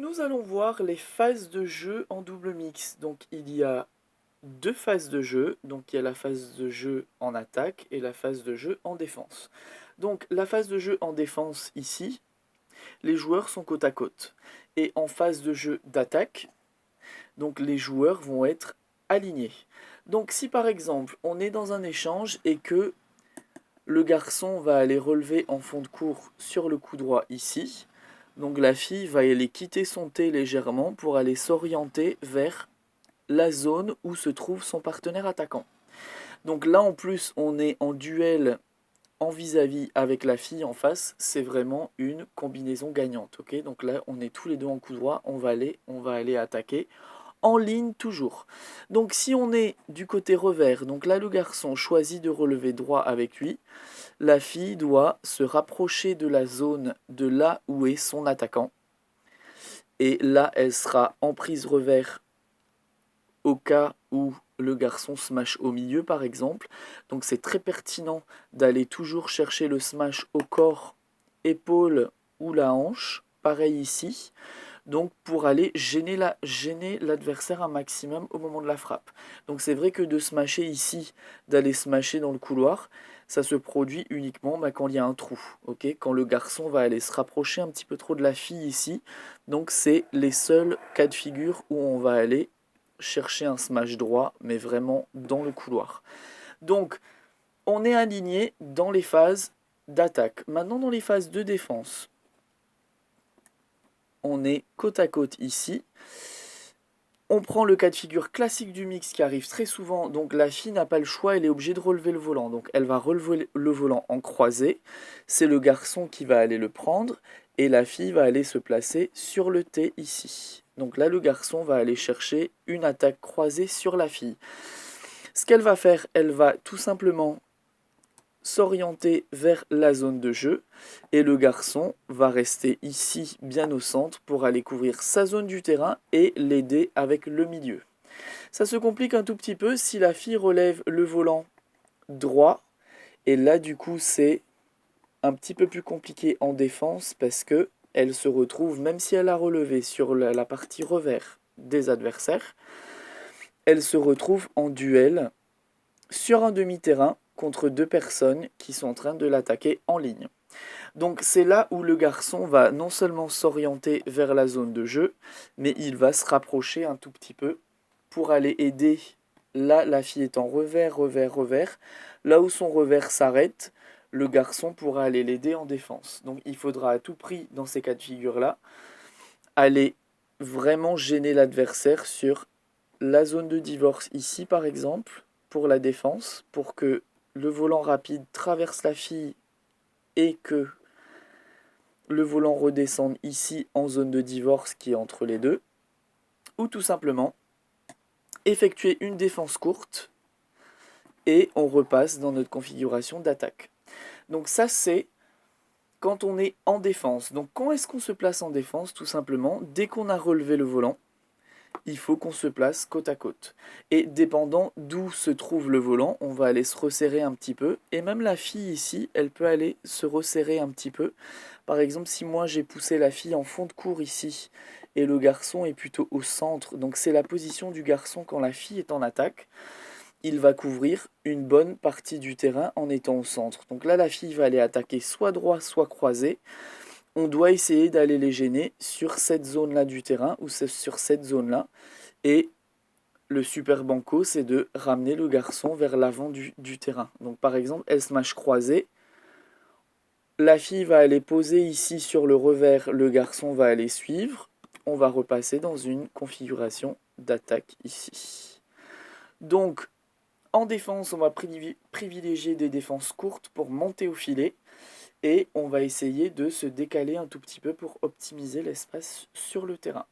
Nous allons voir les phases de jeu en double mix. Donc il y a deux phases de jeu. Donc il y a la phase de jeu en attaque et la phase de jeu en défense. Donc la phase de jeu en défense ici, les joueurs sont côte à côte. Et en phase de jeu d'attaque, donc les joueurs vont être alignés. Donc si par exemple on est dans un échange et que le garçon va aller relever en fond de cours sur le coup droit ici, donc la fille va aller quitter son T légèrement pour aller s'orienter vers la zone où se trouve son partenaire attaquant. Donc là en plus on est en duel en vis-à-vis avec la fille en face, c'est vraiment une combinaison gagnante. Ok, donc là on est tous les deux en coup droit, on va aller attaquer en ligne toujours. Donc si on est du côté revers, donc là le garçon choisit de relever droit avec lui, la fille doit se rapprocher de la zone de là où est son attaquant. Et là, elle sera en prise revers au cas où le garçon smash au milieu, par exemple. Donc c'est très pertinent d'aller toujours chercher le smash au corps, épaule ou la hanche. Pareil ici. Donc pour aller gêner l'adversaire un maximum au moment de la frappe. Donc c'est vrai que de smasher ici, d'aller smasher dans le couloir, ça se produit uniquement quand il y a un trou. Okay, quand le garçon va aller se rapprocher un petit peu trop de la fille ici. Donc c'est les seuls cas de figure où on va aller chercher un smash droit, mais vraiment dans le couloir. Donc on est aligné dans les phases d'attaque. Maintenant dans les phases de défense, on est côte à côte ici. On prend le cas de figure classique du mix qui arrive très souvent. Donc la fille n'a pas le choix, elle est obligée de relever le volant. Donc elle va relever le volant en croisé. C'est le garçon qui va aller le prendre. Et la fille va aller se placer sur le T ici. Donc là, le garçon va aller chercher une attaque croisée sur la fille. Ce qu'elle va faire, elle va tout simplement s'orienter vers la zone de jeu et le garçon va rester ici bien au centre pour aller couvrir sa zone du terrain et l'aider avec le milieu. Ça se complique un tout petit peu si la fille relève le volant droit et là du coup c'est un petit peu plus compliqué en défense parce que elle se retrouve, même si elle a relevé sur la partie revers des adversaires, elle se retrouve en duel sur un demi-terrain contre deux personnes qui sont en train de l'attaquer en ligne. Donc c'est là où le garçon va non seulement s'orienter vers la zone de jeu, mais il va se rapprocher un tout petit peu pour aller aider. Là, la fille est en revers, revers, revers. Là où son revers s'arrête, le garçon pourra aller l'aider en défense. Donc il faudra à tout prix, dans ces cas de figure-là, aller vraiment gêner l'adversaire sur la zone de divorce ici par exemple, pour la défense, pour que le volant rapide traverse la fille et que le volant redescende ici en zone de divorce qui est entre les deux, ou tout simplement effectuer une défense courte et on repasse dans notre configuration d'attaque. Donc ça c'est quand on est en défense. Donc quand est-ce qu'on se place en défense? Tout simplement, dès qu'on a relevé le volant, il faut qu'on se place côte à côte. Et dépendant d'où se trouve le volant, on va aller se resserrer un petit peu. Et même la fille ici, elle peut aller se resserrer un petit peu. Par exemple, si moi j'ai poussé la fille en fond de cours ici, et le garçon est plutôt au centre, donc c'est la position du garçon quand la fille est en attaque, il va couvrir une bonne partie du terrain en étant au centre. Donc là, la fille va aller attaquer soit droit, soit croisé. On doit essayer d'aller les gêner sur cette zone-là du terrain ou sur cette zone-là. Et le super banco, c'est de ramener le garçon vers l'avant du terrain. Donc par exemple, elle smash croisé. La fille va aller poser ici sur le revers, le garçon va aller suivre. On va repasser dans une configuration d'attaque ici. Donc en défense, on va privilégier des défenses courtes pour monter au filet. Et on va essayer de se décaler un tout petit peu pour optimiser l'espace sur le terrain.